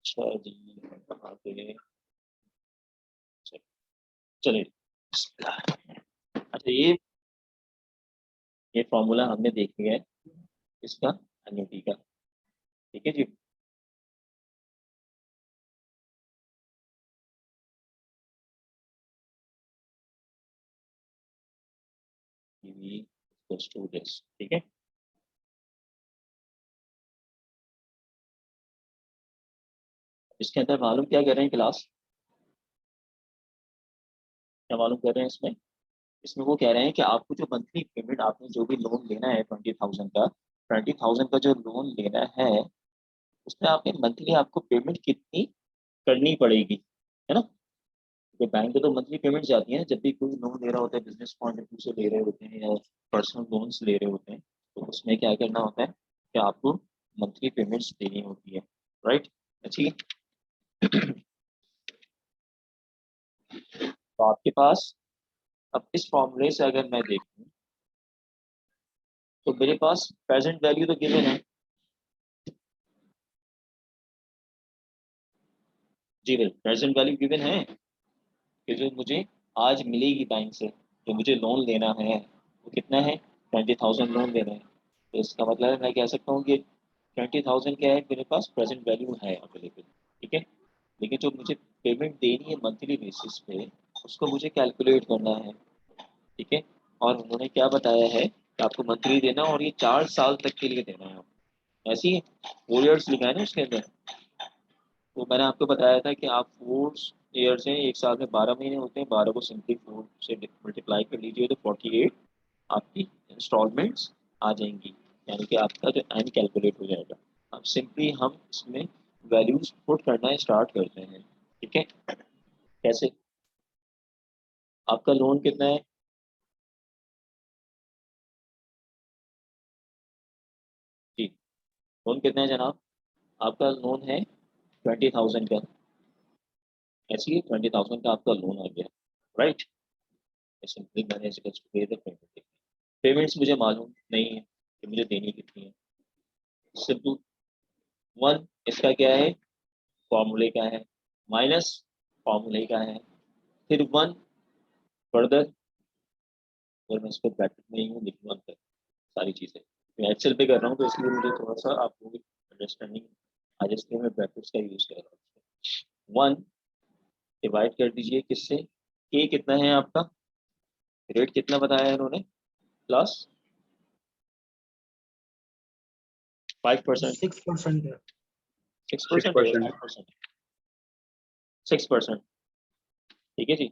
अच्छा जी, यहाँ पे चलिए। अच्छा, ये फॉर्मूला हमने देख लिया है इसका, एन्युटी का। ठीक है जी। PV equals to this, ठीक है। इसके अंदर मालूम क्या कर रहे हैं क्लास, क्या मालूम कर रहे हैं इसमें? इसमें वो कह रहे हैं कि आपको जो मंथली पेमेंट, आपने जो भी लोन लेना है 20,000 का, 20,000 का जो लोन लेना है, उसमें आपने मंथली आपको पेमेंट कितनी करनी पड़ेगी, है ना। तो बैंक को तो मंथली पेमेंट जाती है जब भी कोई लोन ले रहा होता है, बिजनेस पॉइंट ऑफ व्यू से ले रहे होते हैं या पर्सनल लोन्स ले रहे होते हैं, तो उसमें क्या करना होता है कि आपको मंथली पेमेंट्स देनी होती है, राइट। अच्छी। तो आपके पास अब इस फॉर्मूले से अगर मैं देखूं तो मेरे पास प्रेजेंट वैल्यू तो गिवन है जी, बिल्कुल प्रेजेंट वैल्यू गिवन है कि जो मुझे आज मिलेगी बैंक से, जो मुझे लोन लेना है वो कितना है, 20,000 लोन लेना है। तो इसका मतलब है मैं कह सकता हूँ कि 20,000 क्या है, मेरे पास प्रेजेंट वैल्यू है अवेलेबल, ठीक है। लेकिन जो मुझे पेमेंट देनी है मंथली बेसिस पे, उसको मुझे कैलकुलेट करना है, ठीक है। और उन्होंने क्या बताया है कि आपको मंथली देना और ये 4 साल तक के लिए देना है। ऐसी 4 ईयर्स लिखा है ना उसके अंदर। तो मैंने आपको बताया था कि आप 4 ईयर्स हैं, एक साल में 12 महीने होते हैं, 12 को सिंपली 4 से मल्टीप्लाई कर लीजिए तो 48 आपकी इंस्टॉलमेंट्स आ जाएंगी, यानी कि आपका जो एंड कैलकुलेट हो जाएगा। अब सिंपली हम इसमें वैल्यूज पुट करना स्टार्ट करते हैं, ठीक है। कैसे? आपका लोन कितना है? जी, लोन कितना है जनाब? आपका लोन है 20,000 का, ऐसे ही 20,000 का आपका लोन आ गया, राइट। सिंपली मैंने इसको पे द पेमेंट, पेमेंट्स मुझे मालूम नहीं है कि मुझे देनी कितनी है। सिंपल वन इसका क्या है, फॉर्मूले का है, माइनस फॉर्मूले का है, फिर वन फर्दर, और मैं इसको ब्रैकेट में ही हूँ लिखूंगा अंदर सारी चीज़ें। मैं एक्सेल पे कर रहा हूँ तो इसलिए मुझे थोड़ा सा आप लोगों की अंडरस्टैंडिंग आज इसलिए मैं ब्रैकेट्स का यूज़ कर रहा हूँ। वन डिवाइड कर दीजिए किससे, के कितना है आपका, रेट कितना बताया है इन्होंने, प्लस 5%, 6% है। 6% है, 5%, 6%, ठीक है जी।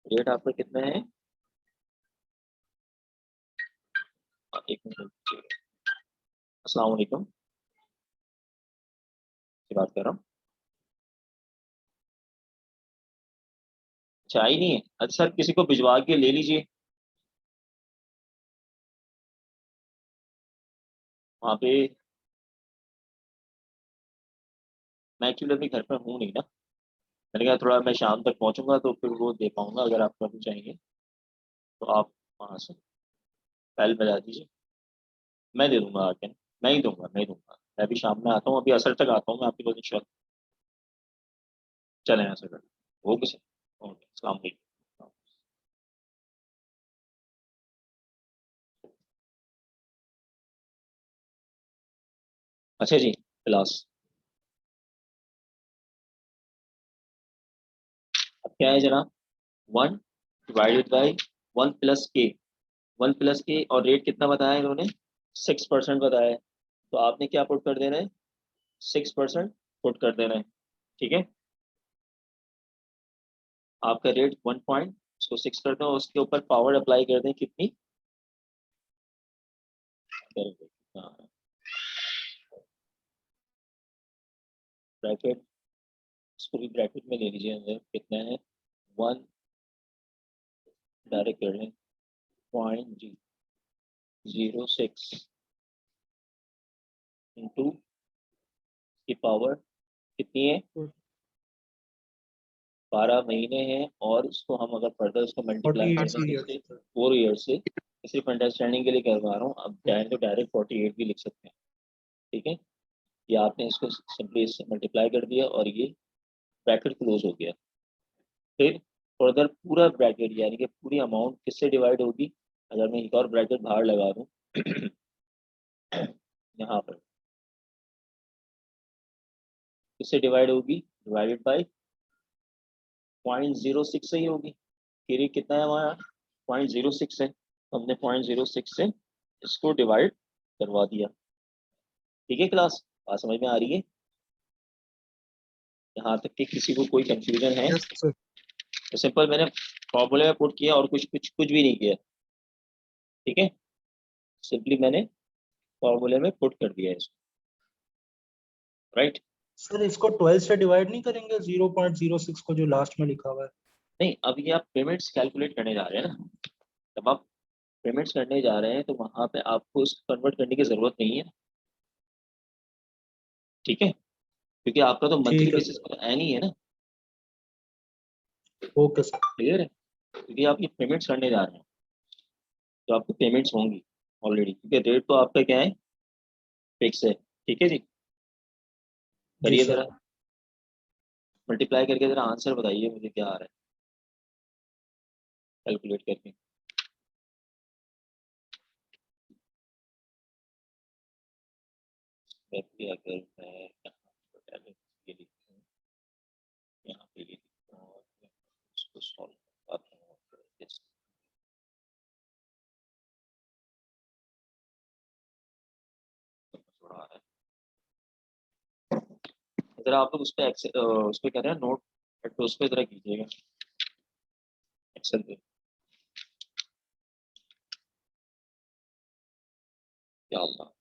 रेट आपका कितना है, एक मिनट, अस्सलाम वालेकुम से बात कर रहा हूँ। अच्छा, आई नहीं है, अच्छा सर किसी को भिजवा के ले लीजिए वहाँ पे। मैं एक्चुअली अभी घर पर हूँ नहीं ना, मैंने कहा थोड़ा मैं शाम तक पहुँचूंगा तो फिर वो दे पाऊंगा, अगर आप कभी चाहेंगे तो आप वहाँ से पहले बजा दीजिए, मैं दे दूंगा आके। मैं ही दूंगा, मैं अभी शाम में आता हूँ, अभी असर तक आता हूँ मैं आपकी पोजीशन। चलें असर तक, ओके सर, ओके, अस्सलाम वालेकुम। अच्छा जी, क्लास अब क्या है जनाब, 1 डिवाइडेड बाई 1 प्लस के, 1 प्लस के, और रेट कितना बताया इन्होंने, 6% बताया है। तो आपने क्या पुट कर देना है, 6% पुट कर देना है, ठीक है। आपका रेट 1 पॉइंट, उसको 6 कर दो और उसके ऊपर पावर अप्लाई कर दें कितनी, ब्रैकेट, इसको भी ब्रैकेट में ले लीजिए अंदर, कितना है, 1 डायरेक्ट कर लें, 0.06 इंटू की पावर कितनी है, 12 महीने हैं, और इसको हम अगर फर्दर उसको मल्टीप्लाई 48 करें ईयर्स किससे, 4 ईयर से, सिर्फ अंडरस्टैंडिंग के लिए करवा रहा हूँ, अब चाहे तो डायरेक्ट 48 भी लिख सकते हैं, ठीक है। ये आपने इसको सिंपली इससे मल्टीप्लाई कर दिया और ये ब्रैकेट क्लोज हो गया। फिर फर्दर पूरा ब्रैकेट यानी कि पूरी अमाउंट किससे डिवाइड होगी? अगर मैं एक और ब्रैकेट बाहर लगा दूं यहाँ पर, किससे डिवाइड होगी? डिवाइडेड बाई 0.06 से ही होगी। फिर ये कितना है हमारा? 0.06 है, तो हमने 0.06 से इसको डिवाइड करवा दिया। ठीक है क्लास, बात समझ में आ रही है? यहाँ तक कि किसी को कोई कंफ्यूजन है? Yes sir. तो सिंपल मैंने फॉर्मूले में पुट किया और कुछ भी नहीं किया। ठीक है, सिंपली मैंने फॉर्मूले में पुट कर दिया इसको, राइट? सर इसको 12 से डिवाइड नहीं करेंगे 0.06 को जो लास्ट में लिखा हुआ है? नहीं, अब ये आप पेमेंट्स कैलकुलेट करने जा रहे हैं ना, जब आप पेमेंट्स करने जा रहे हैं तो वहां पे आपको उसको कन्वर्ट करने की जरूरत नहीं है। ठीक है, क्योंकि आपका तो मंथली ठीक है बेसिस पर एन ही है ना। Okay sir. क्लियर है? क्योंकि आप ये पेमेंट्स करने जा रहे हैं तो आपको पेमेंट्स होंगी ऑलरेडी, क्योंकि रेट तो आपका क्या है? फिक्स है। ठीक है जी, जी करिए सर। जरा मल्टीप्लाई करके, जरा आंसर बताइए मुझे क्या आ रहा है कैलकुलेट करके। वैसे अगर मैं यहाँ पर पहले ये लिखूँ, यहाँ पे ये लिखूँ और मैं इसको सॉल्व करता हूँ जैसे थोड़ा आ रहा है। जरा आप लोग उस पर कह रहे हैं नोट, तो उस पर जरा कीजिएगा एक्सेल पे। क्या होगा?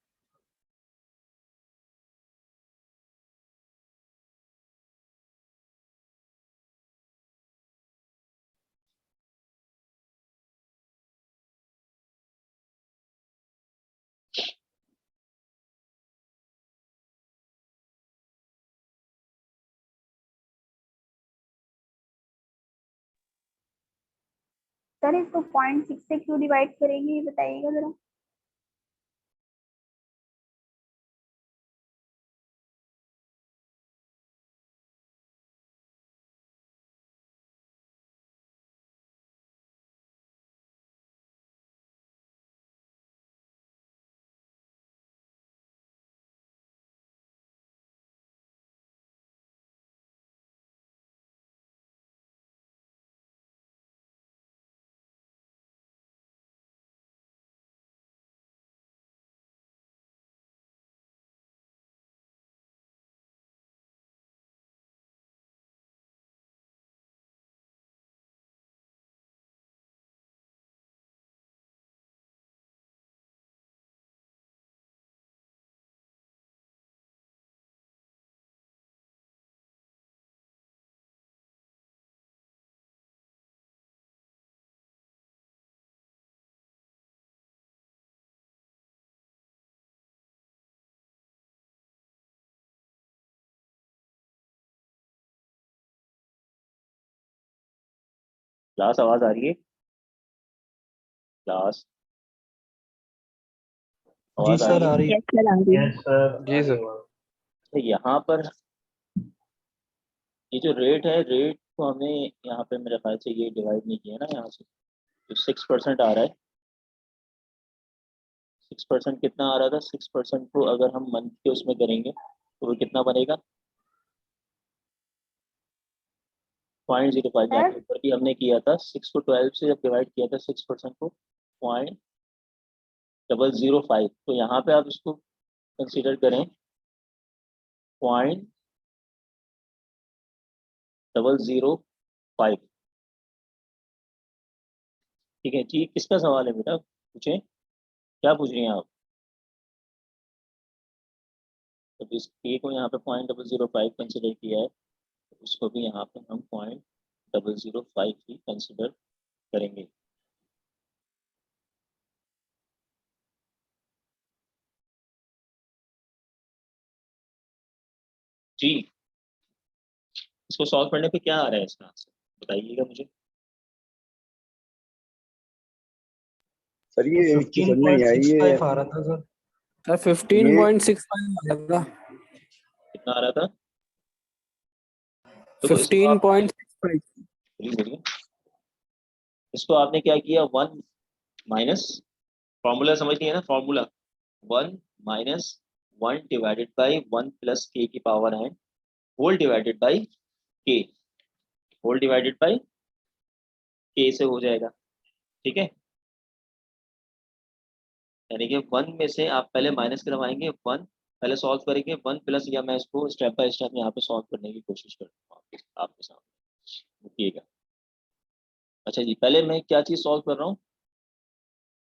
सर इसको 0.6 से क्यों डिवाइड करेंगे, ये बताइएगा जरा। क्लास आवाज आ रही है? क्लास जी आवाज आ सर रही है? आ रही है। यस सर, आ रही है। Yes sir. जी सर। तो यहाँ पर ये जो रेट है, रेट को हमें यहाँ पे मेरे ख्याल से ये डिवाइड नहीं किया ना यहाँ से, तो 6% आ रहा है। 6% कितना आ रहा था? 6% को अगर हम मंथ के उसमें करेंगे तो वो कितना बनेगा? 0.05। यहाँ सर पे ऊपर भी हमने किया था 6 को 12 से जब डिवाइड किया था 6% को 0.005, तो यहाँ पे आप इसको कंसिडर करें 0.005। ठीक है जी, किसका सवाल है बेटा? पूछें, क्या पूछ रही हैं आप? तो इस ए को यहाँ पे 0.005 कंसिडर किया है, तो उसको भी यहाँ पे हम 0.005 ही कंसिडर करेंगे। जी, इसको सॉल्व करने पे क्या आ रहा है इसका आंसर, बताइएगा मुझे। सर ये एक चीज समझ नहीं आई 15.65 ये आ रहा था सर। सर ये 15.65 आ रहा था। कितना आ रहा था? तो इसको 15.65 बोलिए, इसको आपने क्या किया, 1 माइनस, फॉर्मूला समझ लिया ना, formula 1 minus 1 divided by 1 plus K की पावर है होल डिवाइडेड बाई के, होल डिवाइडेड बाई के से हो जाएगा, ठीक है। यानी कि 1 में से आप पहले माइनस करवाएंगे, 1 पहले सॉल्व करेंगे, 1 प्लस, या मैं इसको स्टेप बाय स्टेप यहाँ पे सॉल्व करने की कोशिश करता हूँ आपके सामने, देखिएगा। अच्छा जी, पहले मैं क्या चीज़ सॉल्व कर रहा हूँ,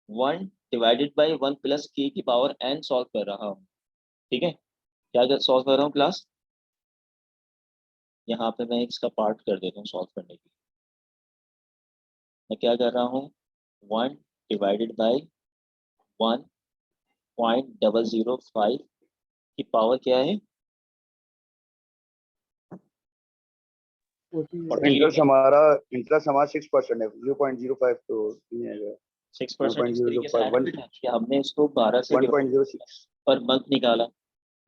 1 डिवाइडेड बाई 1 प्लस के की पावर n सॉल्व कर रहा हूँ, ठीक है। क्या सॉल्व कर रहा हूँ क्लास, यहाँ पे मैं इसका पार्ट कर देता हूँ सॉल्व करने की। मैं क्या कर रहा हूँ, 1 डिवाइडेड बाई 1.005 की पावर क्या है, इंटरेस्ट हमारा 6% है, 0.05 तो नहीं आएगा। 6% इस तरीके से ऐड है कि हमने इसको 12 से 1.06 पर मंथ निकाला,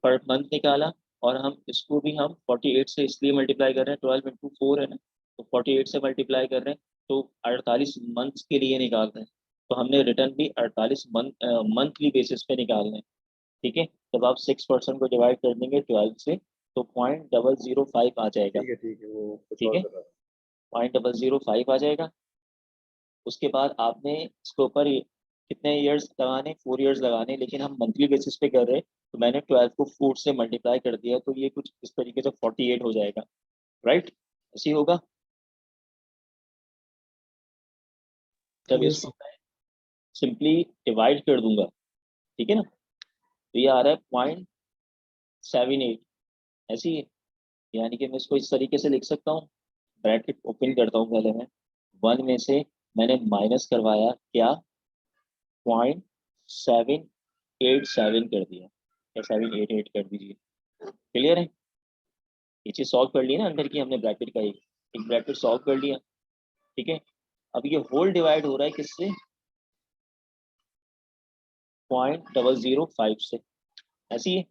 पर मंथ निकाला, और हम इसको भी हम 48 से इसलिए मल्टीप्लाई कर रहे हैं, 12 इंटू 4 है ना, तो 48 से मल्टीप्लाई कर रहे हैं, तो 48 मंथ्स के लिए निकाल रहे हैं, तो हमने रिटर्न भी 48 मंथली बेसिस पे निकालना है, ठीक है। जब आप 6% को डिवाइड कर देंगे 12 से, तो 0.005 आ जाएगा, ठीक है वो ठीक है, 0.005 आ जाएगा। उसके बाद आपने इसके ऊपर कितने इयर्स लगाने, 4 इयर्स लगाने, लेकिन हम मंथली बेसिस पे कर रहे हैं, तो मैंने 12 को 4 से मल्टीप्लाई कर दिया, तो ये कुछ इस तरीके से 48 हो जाएगा, राइट, ऐसे ही होगा। जब इसको मैं सिंपली डिवाइड कर दूंगा, ठीक है ना, तो ये आ रहा है 0.78, ऐसे ही है। यानी कि मैं इसको इस तरीके से लिख सकता हूँ, ब्रैकेट ओपन करता हूँ पहले मैं, 1 में से मैंने माइनस करवाया क्या, 0.787 कर दिया, या 788 कर दीजिए, क्लियर है। ये चीज सॉल्व कर ली ना अंदर की हमने, ब्रैकेट का एक ब्रैकेट सॉल्व कर लिया, ठीक है। अब ये होल डिवाइड हो रहा है किससे, 0.005 से, ऐसी है,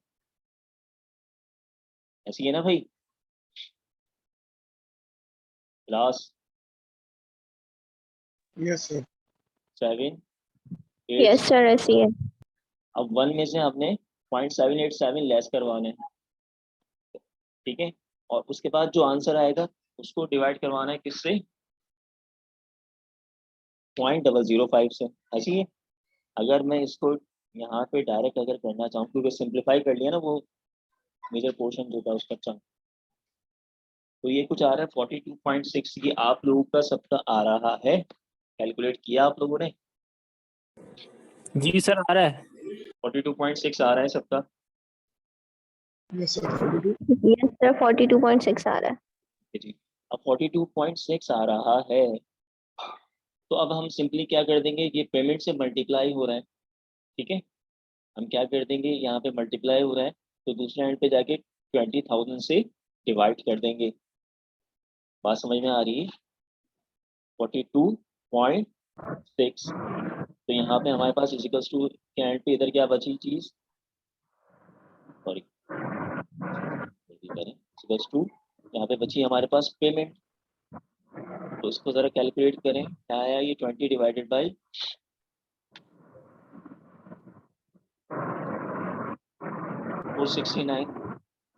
ऐसी है ना भाई class, yes sir 7 yes 8। Sir ऐसी है। अब 1 में से हमने 0.787 लेस करवाने हैं, ठीक है, और उसके बाद जो आंसर आएगा उसको डिवाइड करवाना है किससे, 0.005 से, ऐसी है। अगर मैं इसको यहाँ पे डायरेक्ट अगर करना चाहूँ, क्योंकि सिंप्लीफाई कर लिया ना वो मेजर पोर्शन जो था उसका चंक, तो ये कुछ आ रहा है 42.6, ये आप लोगों का सबका आ रहा है, कैलकुलेट किया आप लोगों ने, जी सर आ रहा है 42.6 आ रहा है सबका, यस सर यस सर 42.6 आ रहा है। जी। अब 42.6 आ रहा है, तो अब हम सिंपली क्या कर देंगे, ये पेमेंट से मल्टीप्लाई हो रहा है, ठीक है, हम क्या कर देंगे, यहाँ पे मल्टीप्लाई हो रहा है, तो दूसरे एंड पे जाके 20,000 से डिवाइड कर देंगे, बात समझ में आ रही है, 42.6, तो यहाँ पे हमारे पास इजिकल्स टू के एंड पे इधर क्या बची चीज, सॉरी करें, इजिकल्स टू यहाँ पे बची हमारे पास पेमेंट, तो इसको जरा कैलकुलेट करें, क्या आया ये 20 डिवाइडेड बाई 469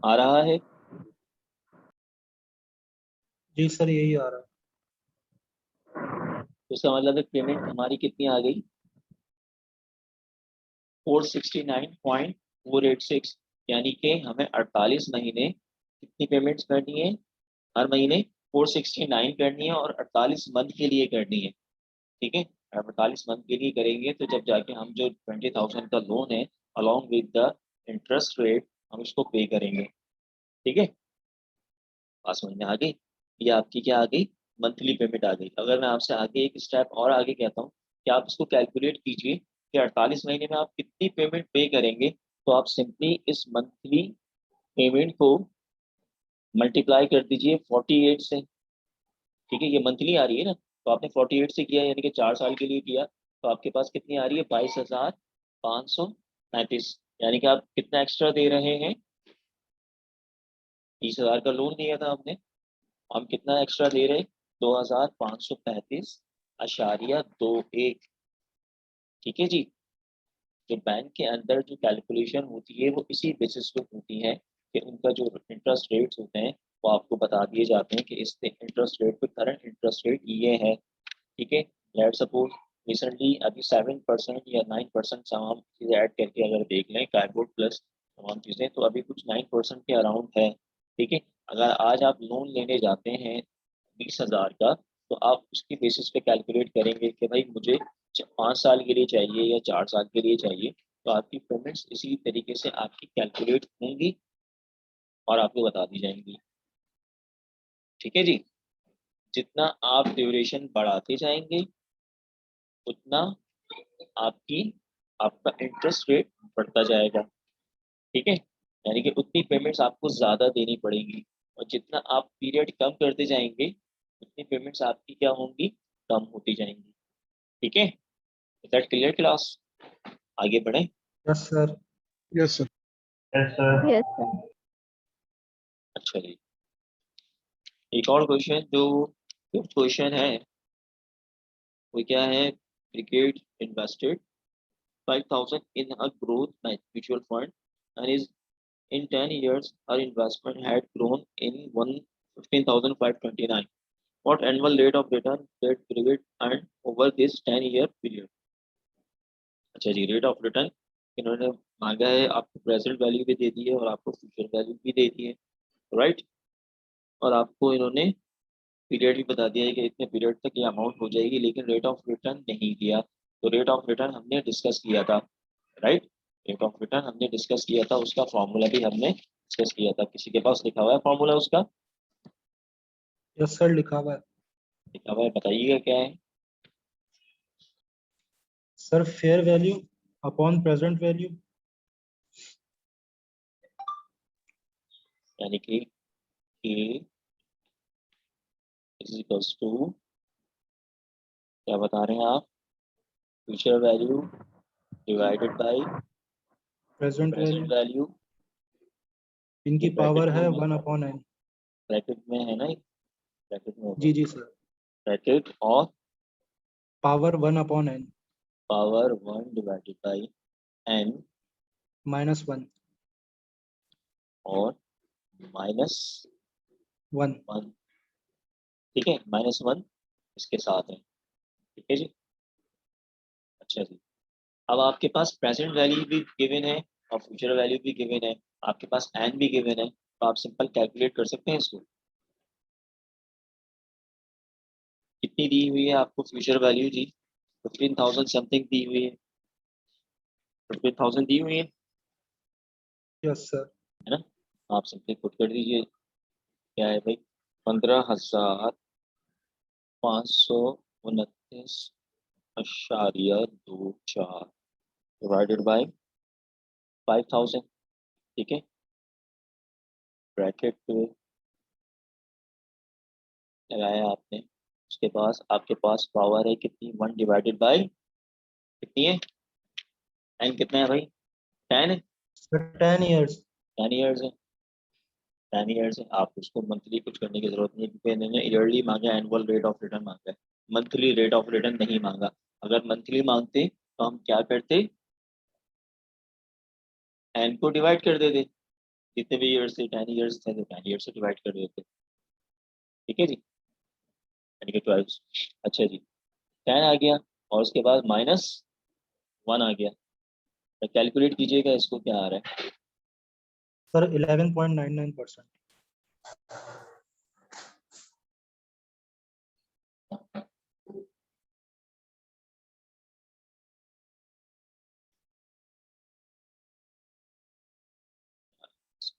आ रहा है, जी सर यही आ रहा है। तो इसका मतलब है पेमेंट हमारी कितनी आ गई, 469.486, यानी कि हमें 48 महीने कितनी पेमेंट्स करनी है, हर महीने 469 करनी है, और 48 मंथ के लिए करनी है, ठीक है। 48 मंथ के लिए करेंगे तो जब जाके हम जो 20,000 का लोन है along with the interest rate हम इसको पे करेंगे, ठीक है, बात समझ में आ गई। ये आपकी क्या आ गई, मंथली पेमेंट आ गई। अगर मैं आपसे आगे एक स्टेप और आगे कहता हूँ कि आप इसको कैलकुलेट कीजिए कि 48 महीने में आप कितनी पेमेंट पे करेंगे, तो आप सिंपली इस मंथली पेमेंट को मल्टीप्लाई कर दीजिए 48 से, ठीक है, ये मंथली आ रही है ना, तो आपने 48 से किया यानी कि 4 साल के लिए किया, तो आपके पास कितनी आ रही है, 22,535, यानी कि आप कितना एक्स्ट्रा दे रहे हैं, 30,000 का लोन लिया था हमने, हम कितना एक्स्ट्रा दे रहे, 2535.21। ठीक है जी। जो बैंक के अंदर जो कैलकुलेशन होती है वो इसी बेसिस पे होती है कि उनका जो इंटरेस्ट रेट्स होते हैं वो आपको बता दिए जाते हैं कि इस इंटरेस्ट रेट पे करंट इंटरेस्ट रेट ये है। ठीक है। लेट सपोज रिसेंटली अभी 7% या 9% तमाम चीज़ें ऐड करके अगर देख लें कार्डबोर्ड प्लस तमाम चीज़ें, तो अभी कुछ 9% के अराउंड है। ठीक है। अगर आज आप लोन लेने जाते हैं 20,000 का, तो आप उसकी बेसिस पे कैलकुलेट करेंगे कि भाई मुझे 5 साल के लिए चाहिए या 4 साल के लिए चाहिए, तो आपकी पेमेंट्स इसी तरीके से आपकी कैलकुलेट होंगी और आपको बता दी जाएंगी। ठीक है जी। जितना आप ड्यूरेशन बढ़ाते जाएंगे उतना आपकी आपका इंटरेस्ट रेट बढ़ता जाएगा। ठीक है। यानी कि उतनी पेमेंट्स आपको ज़्यादा देनी पड़ेगी, और जितना आप पीरियड कम करते जाएंगे उतनी पेमेंट्स आपकी क्या होंगी, कम होती जाएंगी। ठीक है। That clear class? आगे बढ़े। Yes sir. Yes, sir. Yes sir. अच्छा जी। एक और क्वेश्चन जो फिफ्थ क्वेश्चन है वो क्या है, cricket invested 5,000 in a growth mutual fund and is in 10 years her investment had grown in 15,529. What annual rate of return did Cricket earn over this 10-year period? अच्छा जी, rate of return इन्होंने मांगा है, आपको present value भी दे दी है और आपको future value भी दे दी है, राइट। और आपको इन्होंने पीरियड भी बता दिया है कि इतने पीरियड तक ये अमाउंट हो जाएगी, लेकिन रेट ऑफ रिटर्न नहीं दिया। तो रेट ऑफ रिटर्न हमने डिस्कस किया था, राइट। रेट ऑफ रिटर्न हमने डिस्कस किया था, उसका फॉर्मूला भी हमने डिस्कस किया था। किसी के पास लिखा हुआ है फॉर्मूला उसका? यस सर, लिखा हुआ है। लिखा हुआ है, बताइएगा क्या है। Sir fair value upon present value. यानी कि A इज इक्वल्स टू, क्या बता रहे हैं आप, future value divided by present present value. Value. इनकी ब्रैकेट पावर में है होगा, 1/n। ब्रैकेट में है ना, ब्रैकेट में होगा, जी जी सर। ब्रैकेट और power 1/n power 1 divided by n -1 और माइनस 1। 1। ठीक है, -1 इसके साथ है। ठीक है जी। अच्छा जी। अब आपके पास प्रेजेंट वैल्यू भी गिवन है और फ्यूचर वैल्यू भी गिवन है, आपके पास n भी गिवन है, तो आप सिंपल कैलकुलेट कर सकते हैं इसको। कितनी दी हुई है आपको फ्यूचर वैल्यू जी? 15,000 समथिंग दी हुई है, 15,000 दी हुई है यस सर। है ना। आप सिंपली पुट कर दीजिए, क्या है भाई, 15,529.24 डिवाइडेड बाय 5,000। ठीक है। ब्रैकेट लगाया आपने, उसके पास आपके पास पावर है कितनी, 1 डिवाइडेड बाय कितनी है, टाइम कितना है भाई, 10 है, सर 10 इयर्स। 10 ईयर्स है, 10 ईयर्स है। आप उसको मंथली कुछ करने की जरूरत नहीं है, क्योंकि इन्होंने ईयरली मांगा, एनुअल रेट ऑफ रिटर्न मांगा है, मंथली रेट ऑफ रिटर्न नहीं मांगा। अगर मंथली मांगते तो हम क्या करते, एन को डिवाइड कर देते, जितने भी ईयर्स थे 10 ईयर्स थे तो 10 ईयर्स से डिवाइड कर देते। ठीक है जी। यानी कि 12। अच्छा जी, 10 आ गया और उसके बाद -1 आ गया, तो कैलकुलेट कीजिएगा इसको क्या आ रहा है। सर 11.99%।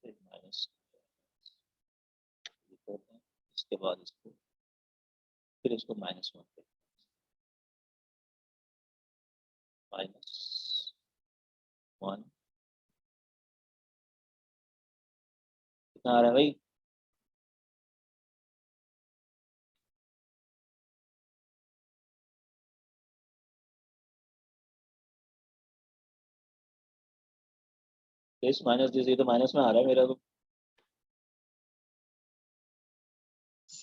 माइनस, इसके बाद इसको, फिर इसको -1 पे, -1 कितना आ रहा है भाई, प्लस माइनस जैसे तो माइनस में आ रहा है मेरा तो।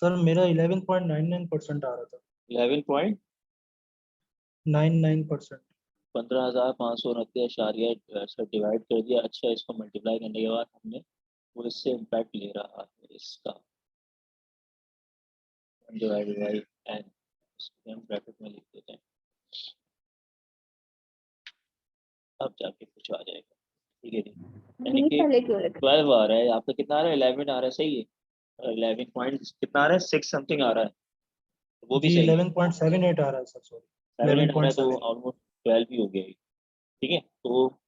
सर मेरा 11.99% आ रहा था। 11.99%। 99%। डिवाइड कर दिया। अच्छा, इसको मल्टीप्लाई करने के बाद हमने वो इससे इम्पैक्ट ले रहा है इसका, डिवाइडेड बाई एन, हम ब्रैकेट में लिख देते हैं, अब जाके कुछ आ जाएगा। ठीक है जी, यानी कि 12 आ रहा है, आपका कितना आ रहा है? 11 आ रहा है, सही है। 11 पॉइंट कितना आ रहा है? 6 समथिंग आ रहा है, वो भी जी सही है। 11.78 आ रहा है सर, सॉरी 7 आ रहा है, तो 11.78। ऑलमोस्ट 12 भी हो गया ये। ठीक है, तो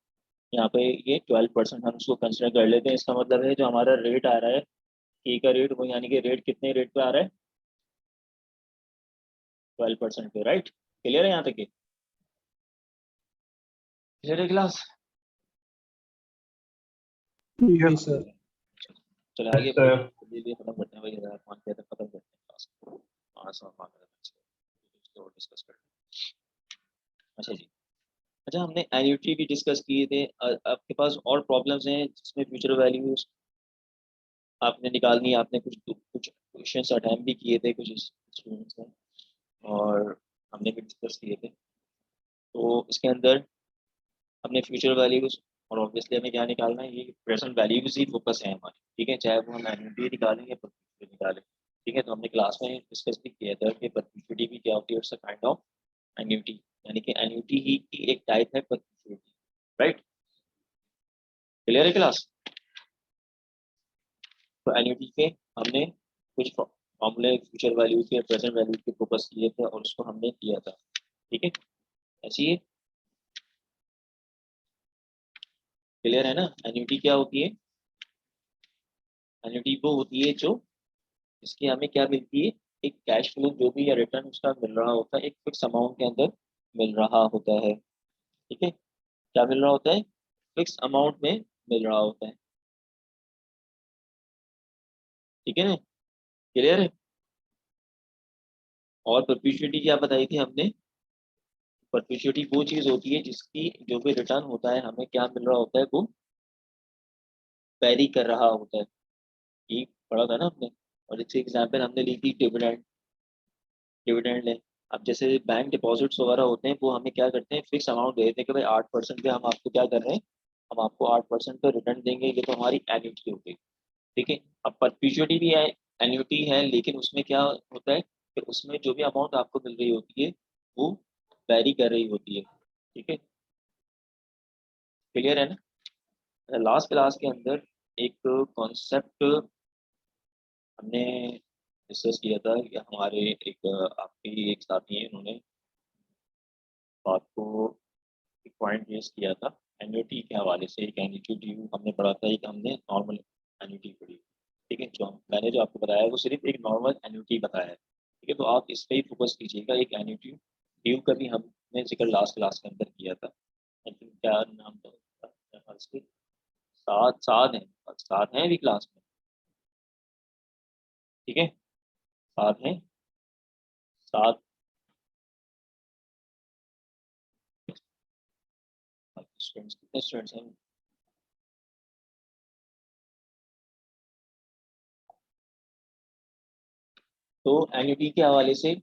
यहाँ पे ये 12% हम इसको कंसिडर कर लेते हैं। इसका मतलब है जो हमारा रेट आ रहा है, की का रेट, वो यानी कि रेट कितने रेट पे आ रहा है? 12% पे, राइट। क्लियर है यहाँ तक? क्लियर है क्लास? जी सर। चलो आगे बढ़िए, खत्म करते हैं भाई, 5 बजे तक खत्म करते हैं क्लास को। 5 और डिस्कस करते हैं। अच्छा जी, अच्छा हमने एन्युटी भी डिस्कस किए थे। आपके पास और प्रॉब्लम्स हैं जिसमें फ्यूचर वैल्यूज आपने निकालनी है? आपने कुछ क्वेश्चंस अटेम्प्ट भी किए थे कुछ स्टूडेंट्स ने, और हमने भी डिस्कस किए थे। तो इसके अंदर हमने फ्यूचर वैल्यूज, और ऑब्वियसली हमें क्या निकालना है? ये प्रेजेंट वैल्यूज ही फोकस है हमारे। ठीक है, चाहे वो हम एन्युटी निकालें या परपेचुइटी निकालें। ठीक है, तो हमने क्लास में डिस्कस भी किया था कि परपेचुइटी भी क्या होती है, it's a kind of annuity, यानी कि एन्युटी ही की एक टाइप है परपेचुइटी, राइट। क्लियर है क्लास? तो एन्युटी के हमने कुछ फॉर्मूले फ्यूचर वैल्यू के, प्रेजेंट वैल्यू के फोकस किए थे और उसको हमने किया था। ठीक है, ऐसी है। क्लियर है ना? एन्युटी क्या होती है? एन्युटी वो होती है जो इसकी हमें क्या मिलती है? एक कैश फ्लो जो भी या रिटर्न उसका मिल रहा होता है, एक फिक्स अमाउंट के अंदर मिल रहा होता है। ठीक है, क्या मिल रहा होता है? फिक्स अमाउंट में मिल रहा होता है। ठीक है ना? क्लियर है? और परपेचुइटी क्या बताई थी हमने? परपेचुइटी वो चीज होती है जिसकी जो भी रिटर्न होता है हमें क्या मिल रहा होता है, वो वेरी कर रहा होता है। ये पढ़ा था ना हमने। और इससे एग्जाम्पल हमने ली थी डिविडेंड। डिविडेंड लें, अब जैसे बैंक डिपॉजिट्स वगैरह होते हैं, वो हमें क्या करते हैं? फिक्स अमाउंट दे देते हैं कि भाई 8% पे हम आपको क्या कर रहे हैं, हम आपको 8% पे रिटर्न देंगे। ये तो हमारी एन्युटी हो गई। ठीक है, अब परपेचुइटी भी है, एन्युटी है, लेकिन उसमें क्या होता है कि उसमें जो भी अमाउंट आपको मिल रही होती है वो वेरी कर रही होती है। ठीक है, क्लियर है ना? लास्ट क्लास के अंदर एक कॉन्सेप्ट हमने डिस्कस किया था कि हमारे एक आपके एक साथी हैं, उन्होंने बात को एक पॉइंट रेस किया था एन्युटी के हवाले से। एक एन्युटी ड्यू हमने पढ़ा था, एक हमने नॉर्मल एन्युटी पढ़ी। ठीक है, जो मैंने जो आपको बताया वो सिर्फ एक नॉर्मल एन्युटी बताया है। ठीक है, तो आप इस पर ही फोकस कीजिएगा। एक एन्युटी ड्यू का भी हमने जिक्र लास्ट क्लास के अंदर किया था। आई थिंक क्या नाम था उसका? सात सात हैं, सात हैं अभी क्लास में। ठीक है, सात हैं, सात स्टूडेंट्स। कितने स्टूडेंट्स हैं? तो एन्युटी के हवाले से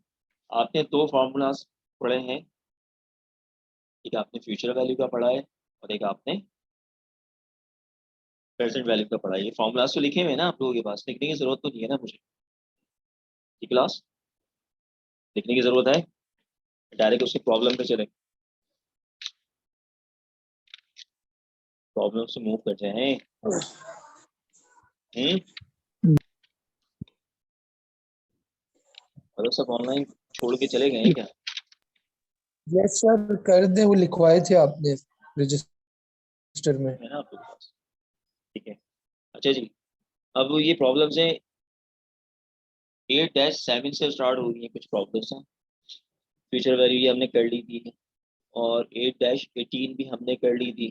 आपने दो फार्मूलाज पढ़े हैं। एक आपने फ्यूचर वैल्यू का पढ़ा है और एक आपने प्रेजेंट वैल्यू का पढ़ा है। ये फार्मूलाज तो लिखे हुए हैं ना आप लोगों के पास? लिखने की जरूरत तो नहीं है ना मुझे? ये क्लास लिखने की जरूरत है? डायरेक्ट उसकी प्रॉब्लम पे चले, प्रॉब्लम से मूव कर जाए। और सब ऑनलाइन छोड़ के चले गए हैं क्या? यस सर, कर दे, वो लिखवाए थे आपने रजिस्टर में। है ना आपके पास? ठीक है, अच्छा जी, अब ये प्रॉब्लम्स हैं 8-7 से स्टार्ट हो रही है। कुछ प्रॉब्लम्स हैं, फ्यूचर वैल्यू ये हमने कर ली थी, और 8-18 भी हमने कर ली थी।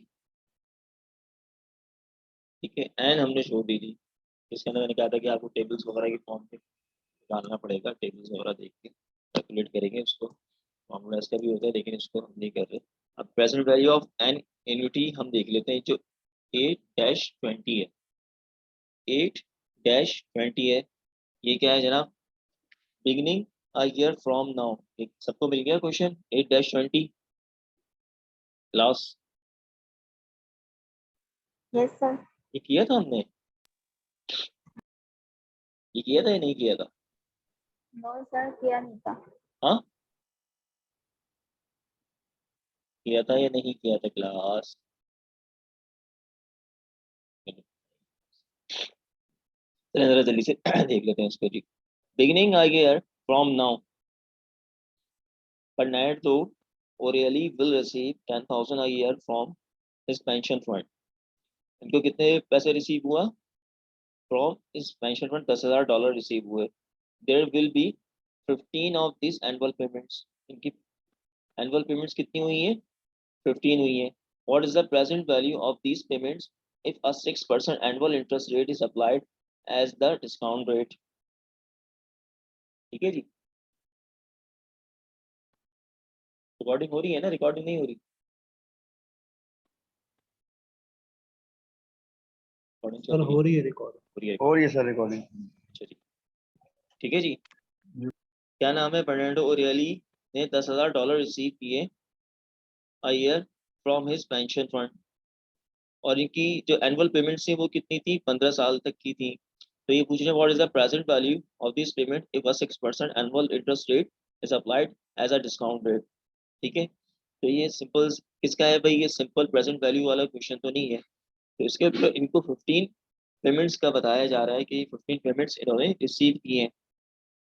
ठीक है, एन हमने छोड़ दी थी। इसके अंदर मैंने कहा था कि आपको टेबल्स वगैरह के फॉर्म पे डालना पड़ेगा, टेबल्स वगैरह देख के कैलकुलेट करेंगे उसको। फॉर्मूला इसका भी होता है, लेकिन इसको हम नहीं कर रहे। अब present value of an annuity हम देख लेते हैं, जो 8-20 है। 8-20 है, ये क्या है जनाब? Beginning a year from now, सबको मिल गया क्वेश्चन 8-20 क्लास? Yes sir. ये किया था हमने, ये किया था या नहीं किया था? नो सर, किया नहीं था। हाँ, किया था या नहीं किया था क्लास? चलिए जरा जल्दी से देख लेते हैं इसको जी। बिगिनिंग आ गया from now, Fernando O'Reilly will receive 10,000 a year from his pension fund. इनको कितने पैसे रिसीव हुआ फ्रॉम इस पेंशन फंड? $10,000 रिसीव हुए। There will be 15 of this annual payments, इनकी एनुअल पेमेंट्स कितनी हुई है? 15 हुई है। What is the present value of these payments if a 6% annual interest rate is applied as the discount rate? ठीक है जी, recording हो रही है ना? रिकॉर्डिंग नहीं हो रही? रिकॉर्डिंग चल सर रही हो रही है रिकॉर्ड। हो रही है। और ये सर रिकॉर्डिंग। अच्छा जी, ठीक है जी। क्या नाम है? फर्नांडो ओरियली ने $10,000 रिसीव किए a year from his pension fund, और इनकी जो एनुअल पेमेंट्स थी वो कितनी थी? 15 साल तक की थी। तो ये पूछ रहे हैं what is the present value of this payment if a 6% annual interest rate is applied as a discount rate. ठीक है, तो ये सिंपल किसका है भाई? ये सिंपल प्रेजेंट वैल्यू वाला क्वेश्चन तो नहीं है। तो इसके ऊपर इनको 15 पेमेंट्स का बताया जा रहा है कि 15 पेमेंट्स इन्होंने रिसीव किए हैं।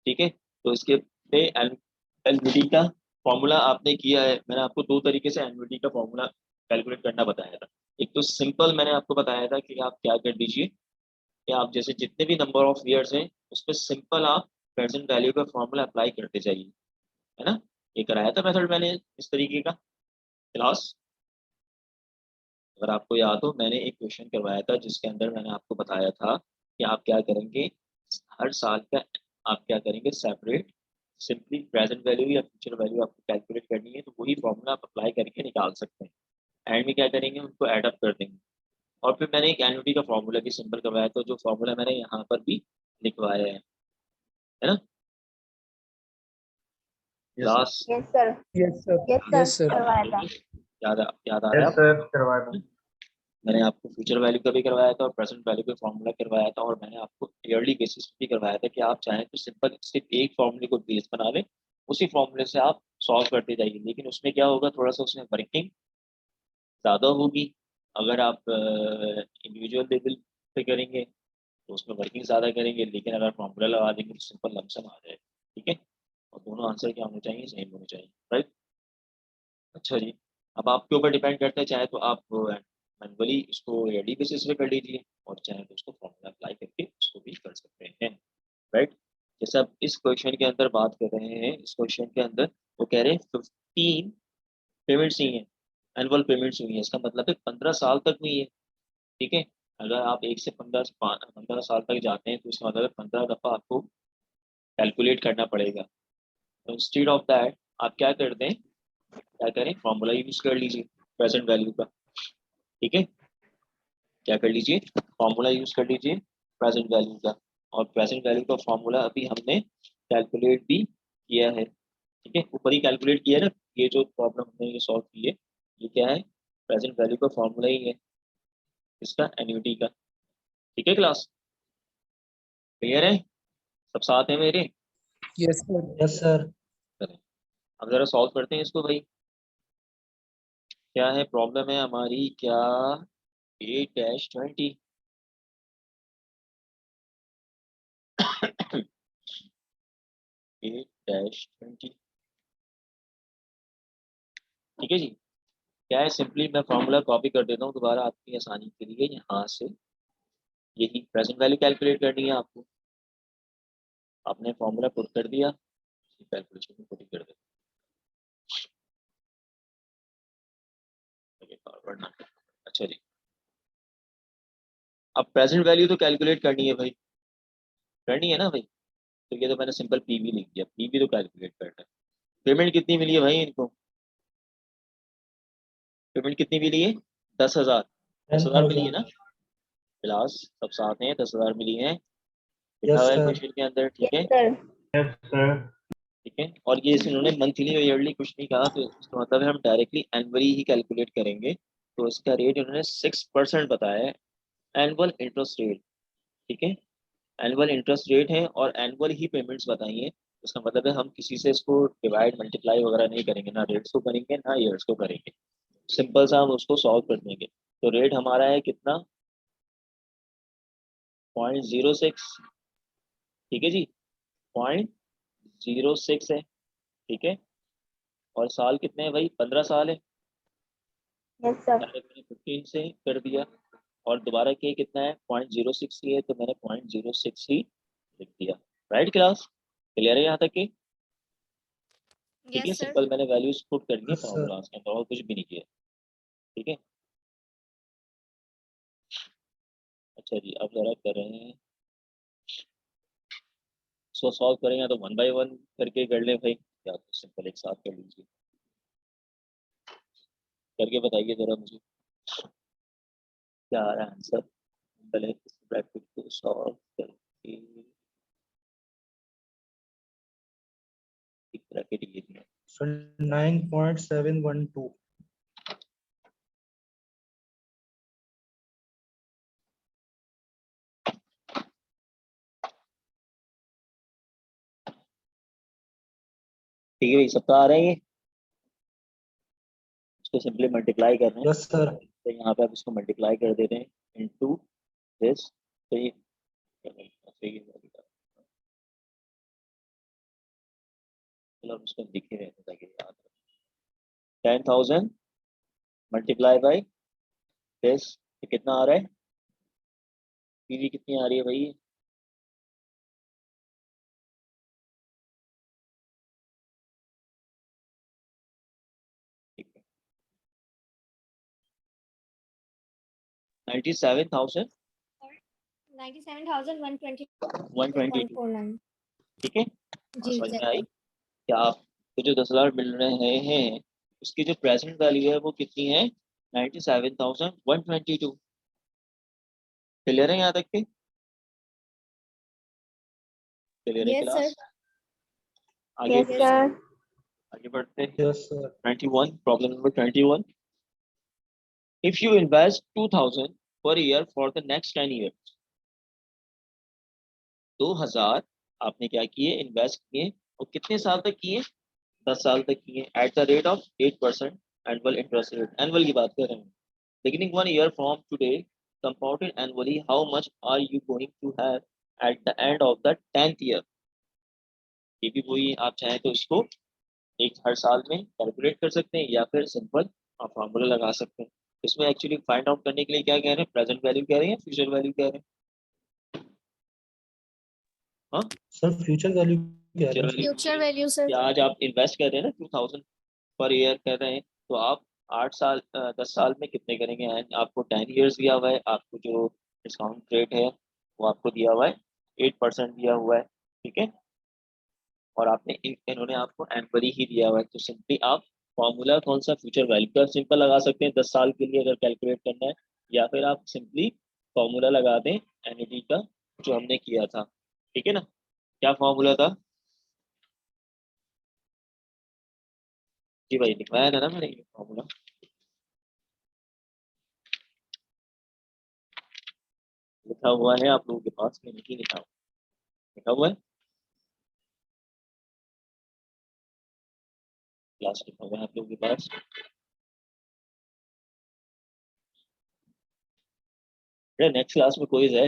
ठीक है, तो इसके पे एनविटी का फॉर्मूला आपने किया है। मैंने आपको दो तरीके से एनविटी का फॉर्मूला कैलकुलेट करना बताया था। एक तो सिंपल मैंने आपको बताया था कि आप क्या कर दीजिए कि आप जैसे जितने भी नंबर ऑफ ईयर्स हैं उस पर सिंपल आप प्रेजेंट वैल्यू का फॉर्मूला अप्लाई करते जाइए, है ना? ये कराया था मेथड मैंने इस तरीके का क्लास। अगर आपको याद हो, मैंने एक क्वेश्चन करवाया था जिसके अंदर मैंने आपको बताया था कि आप क्या करेंगे, हर साल का आप क्या करेंगे सेपरेट, सिंपली प्रेजेंट वैल्यू या फ्यूचर वैल्यू आपको कैलकुलेट करनी है, तो वही फॉर्मूला आप अप्लाई करके निकाल सकते हैं। एंड में क्या करेंगे, उनको एड अप कर देंगे। और फिर मैंने एक एन्युटी का फॉर्मूला भी सिंपल करवाया था, जो फॉर्मूला मैंने यहाँ पर भी लिखवाया है ना class? Yes sir. Yes sir. Yes sir, yes sir. करवाया था। याद आ रहा है यस आपको? सर करवाया था। मैंने आपको फ्यूचर वैल्यू का भी करवाया था और प्रेजेंट वैल्यू का फॉर्मूला करवाया था, और मैंने आपको ईयरली बेसिस पे भी करवाया था कि आप चाहें तो सिंपल सिर्फ एक फॉर्मूले को बेस बना लें, उसी फॉर्मूले से आप सॉल्व करते जाइए। लेकिन उसमें क्या होगा, थोड़ा सा उसमें वर्किंग ज़्यादा होगी। अगर आप इंडिविजुअल लेवल पे करेंगे तो उसमें वर्किंग ज़्यादा करेंगे, लेकिन अगर फॉर्मूला लगा देंगे तो सिंपल लमसम आ जाएगा। ठीक है, और दोनों आंसर क्या होने चाहिए? सेम होने चाहिए, राइट? अच्छा जी, अब आपके ऊपर डिपेंड करता है, चाहे तो आप मैनुअली इसको रेडी बेसिस पे कर लीजिए, और चाहे तो उसको फॉर्मूला अप्लाई करके उसको भी कर सकते हैं, राइट? जैसे आप इस क्वेश्चन के अंदर बात कर रहे हैं, इस क्वेश्चन के अंदर वो कह रहे हैं 15 पेमेंट्स ही हैं, एनुअल पेमेंट्स हुई है, इसका मतलब है 15 साल तक हुई है। ठीक है, अगर आप 1 से 15 साल तक जाते हैं तो इसका मतलब 15 दफ़ा आपको कैलकुलेट करना पड़ेगा। तो इंस्टेड ऑफ दैट आप क्या कर दें, क्या करें, फॉर्मूला यूज कर लीजिए प्रेजेंट वैल्यू का। ठीक है, क्या कर लीजिए, फॉर्मूला यूज कर लीजिए प्रेजेंट वैल्यू का। और प्रेजेंट वैल्यू का फॉर्मूला अभी हमने कैलकुलेट भी किया है। ठीक है, ऊपर ही कैलकुलेट किया है ना, ये जो प्रॉब्लम हमने ये सॉल्व की है, ये क्या है? प्रेजेंट वैल्यू का फॉर्मूला ही है इसका, एन्युटी का। ठीक है क्लास, क्लियर है? सब साथ है मेरे? Yes sir. Yes sir. चलें, अब जरा सॉल्व करते हैं इसको भाई। क्या है प्रॉब्लम है हमारी, क्या 8-20 8-20। ठीक है जी, क्या है, सिंपली मैं फॉर्मूला कॉपी कर देता हूँ दोबारा आपकी आसानी के लिए। यहाँ से यही प्रेजेंट वैल्यू कैलकुलेट करनी है आपको, आपने फॉर्मूला पुट कर दिया, कैलकुलेशन में पुट कर देना। अच्छा जी, अब प्रेजेंट वैल्यू तो कैलकुलेट करनी है भाई, करनी है ना भाई? तो ये तो मैंने सिंपल पीवी लिख दिया, पीवी तो कैलकुलेट करना है। पेमेंट कितनी मिली है भाई इनको? पेमेंट कितनी मिली है? 10,000। 10,000 मिली है 10,000। ना क्लास? सब साथ हैं, 10,000 मिली है, लिखा यस हुआ है सर। क्वेश्चन के अंदर। ठीक यस है, सर। Yes sir. ठीक है, और ये इन्होंने मंथली और ईयरली कुछ नहीं कहा, तो इसका मतलब है हम डायरेक्टली एनुअली ही कैलकुलेट करेंगे। तो इसका रेट इन्होंने 6% बताया है, एनुअल इंटरेस्ट रेट। ठीक है, एनुअल इंटरेस्ट रेट है और एनुअल ही पेमेंट्स बताई हैं। उसका मतलब है हम किसी से इसको डिवाइड मल्टीप्लाई वगैरह नहीं करेंगे, ना रेट्स को करेंगे ना ईयर्स को करेंगे, सिंपल सा हम उसको सॉल्व कर देंगे। तो रेट हमारा है कितना, 0.06। ठीक है जी, 0.06 है। ठीक है, और साल कितने हैं भाई, 15 साल है। Yes sir. डायरेक्ट मैंने 15 से कर दिया, और दोबारा के कितना है, 0.06 ही है, तो मैंने 0.06 ही लिख दिया। राइट क्लास, क्लियर है यहाँ तक की? ठीक है, यस सर। सिंपल मैंने वैल्यूज पुट कर दी है यस सर। फॉर्मूलाज के अंदर, और कुछ भी नहीं किया। ठीक है, अच्छा जी, अब जरा कर रहे हैं इसको सॉल्व करें, या तो 1 बाय 1 करके कर लें भाई, या तो सिंपल एक साथ कर लीजिए। करके बताइए जरा मुझे क्या आ रहा है आंसर। पहले इस ब्रैकेट को सॉल्व करके, एक ब्रैकेट ये दिया, सर 9.712। ठीक है भाई, सबका आ रहा है ये। इसको सिंपली मल्टीप्लाई कर रहे हैं, यस सर। तो यहाँ पे आप इसको मल्टीप्लाई कर देते हैं इनटू दिस। तो ये चलो हम इसको लिखे रहते ताकि याद रहे। 10,000 मल्टीप्लाई बाई दिस, तो कितना आ रहा है, पीवी कितनी आ रही है भाई, 97,122। 97,122.49। ठीक है, जी समझ में आई? सर। क्या आपको जो 10,000 मिल रहे हैं उसकी जो प्रेजेंट वैल्यू है वो कितनी है, 97,122। क्लियर है यहाँ तक के? क्लियर है यस सर। क्लास? आगे यस बढ़े, सर। आगे बढ़ते हैं। Yes sir. 21, problem number 21। If you invest 2,000 per year for the next 10 year, 2,000 आपने क्या किए, इन्वेस्ट किए, और कितने साल तक किए, 10 साल तक किए, at the rate of 8% annual interest rate. Annual की बात कर रहे हैं। Beginning 1 year from today, compounded annually, how much are you going to have at the end of the 10th year. ये भी वही, आप चाहें तो इसको एक हर साल में कैलकुलेट कर सकते हैं, या फिर सिंपल आप फॉर्मूला लगा सकते हैं। इसमें एक्चुअली फाइंड आउट करने के लिए क्या कह रहे हैं, प्रेजेंट वैल्यू कह रहे हैं, फ्यूचर वैल्यू कह रहे हैं? हाँ, सर फ्यूचर वैल्यू कह रहे फ्यूचर हैं value. Sir. Future value sir. आज आप इन्वेस्ट कर रहे हैं ना 2,000 पर ईयर कर रहे हैं, तो आप 8 साल 10 साल में कितने करेंगे, एंड आपको 10 ईयर्स दिया हुआ है, आपको जो डिस्काउंट रेट है वो आपको दिया हुआ है 8% दिया हुआ है। ठीक है, और आपने इन्होंने आपको एनुअली ही दिया हुआ है, तो सिंपली आप फॉर्मूला कौन सा, फ्यूचर वैल्यू का सिंपल लगा सकते हैं 10 साल के लिए अगर कैलकुलेट करना है, या फिर आप सिंपली फॉर्मूला लगा दें एनुअली का जो हमने किया था। ठीक है ना, क्या फॉर्मूला था जी भाई, लिखवाया था ना मैंने ये फॉर्मूला। लिखा हुआ है आप लोगों के पास में, नहीं लिखा हुआ? लिखा हुआ है, क्लास लिखा हुआ है आप लोगों के पास। नेक्स्ट क्लास में क्विज है,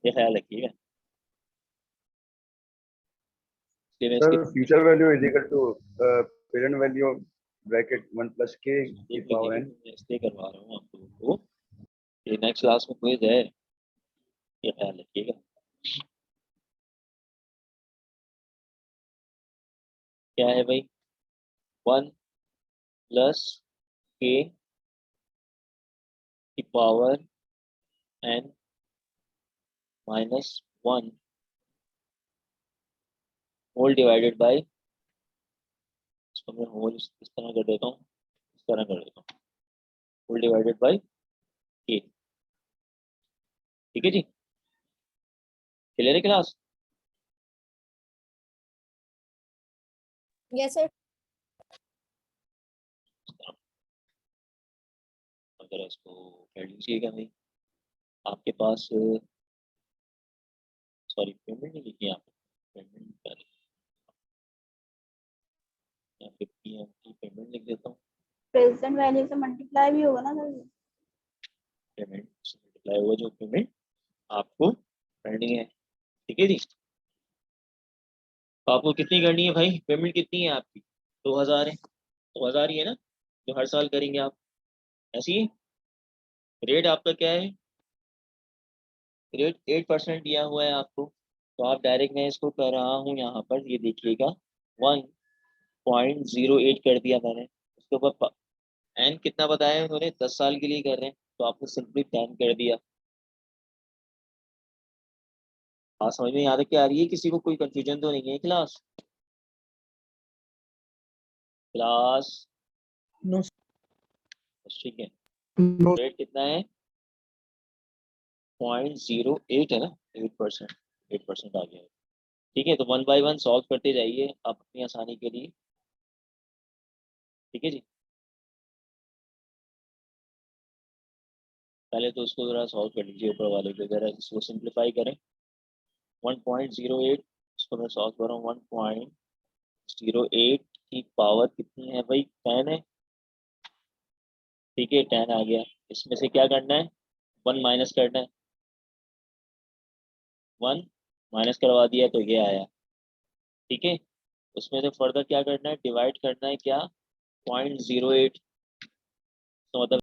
ये ख्याल रखिएगा। इसलिए मैं इसके सर future value is equal to present value bracket 1 plus K की देख पावर लीजिएगा, n। मैं इसलिए करवा रहा हूँ आप लोगों को, ये नेक्स्ट क्लास में क्विज है, ये ख्याल रखिएगा। क्या है भाई, 1 प्लस के की power n -1 whole divided by, इसको मैं होल इस तरह कर देता हूँ, इस तरह कर देता हूँ, होल डिवाइडेड बाय के। ठीक है जी, क्लियर है क्लास? Yes sir. अगर इसको कर लीजिएगा भाई, आपके पास सॉरी पेमेंट नहीं लिखी यहाँ पे, पेमेंट 50 की पेमेंट लिख देता हूँ। प्रेजेंट वैल्यू से मल्टीप्लाई भी होगा ना सर? पेमेंट से मल्टीप्लाई हुआ जो पेमेंट आपको करनी है, ठीक है जी। तो आपको कितनी करनी है भाई, पेमेंट कितनी है आपकी? 2000 है, 2000 ही है ना जो हर साल करेंगे आप, ऐसी है। रेट आपका क्या है? रेट 8% दिया हुआ है आपको, तो आप डायरेक्ट, मैं इसको कर रहा हूँ यहाँ पर, ये देखिएगा 1.08 कर दिया मैंने। उसके ऊपर एन कितना बताया उन्होंने, 10 साल के लिए कर रहे हैं, तो आपने सिंपली 10 कर दिया। हाँ समझ में यहाँ तक क्या आ रही है? किसी को कोई कंफ्यूजन तो नहीं है क्लास? क्लास नो ठीक है। नो रेट कितना है? 0.08 है ना, 8%, 8% आ गया है। ठीक है, तो 1 बाय 1 सॉल्व करते जाइए आप अपनी आसानी के लिए, ठीक है जी। पहले तो उसको जरा सॉल्व कर लीजिए, ऊपर वाले को जरा इसको सिंप्लीफाई करें। 1.08 इसको मैं सॉल्व कर रहा हूँ, 1.08 की पावर कितनी है भाई? 10 है, ठीक है 10 आ गया। इसमें से क्या करना है? 1 माइनस करना है, 1 माइनस करवा दिया तो ये आया, ठीक है। उसमें से फर्दर क्या करना है? डिवाइड करना है क्या? 0.08, तो मतलब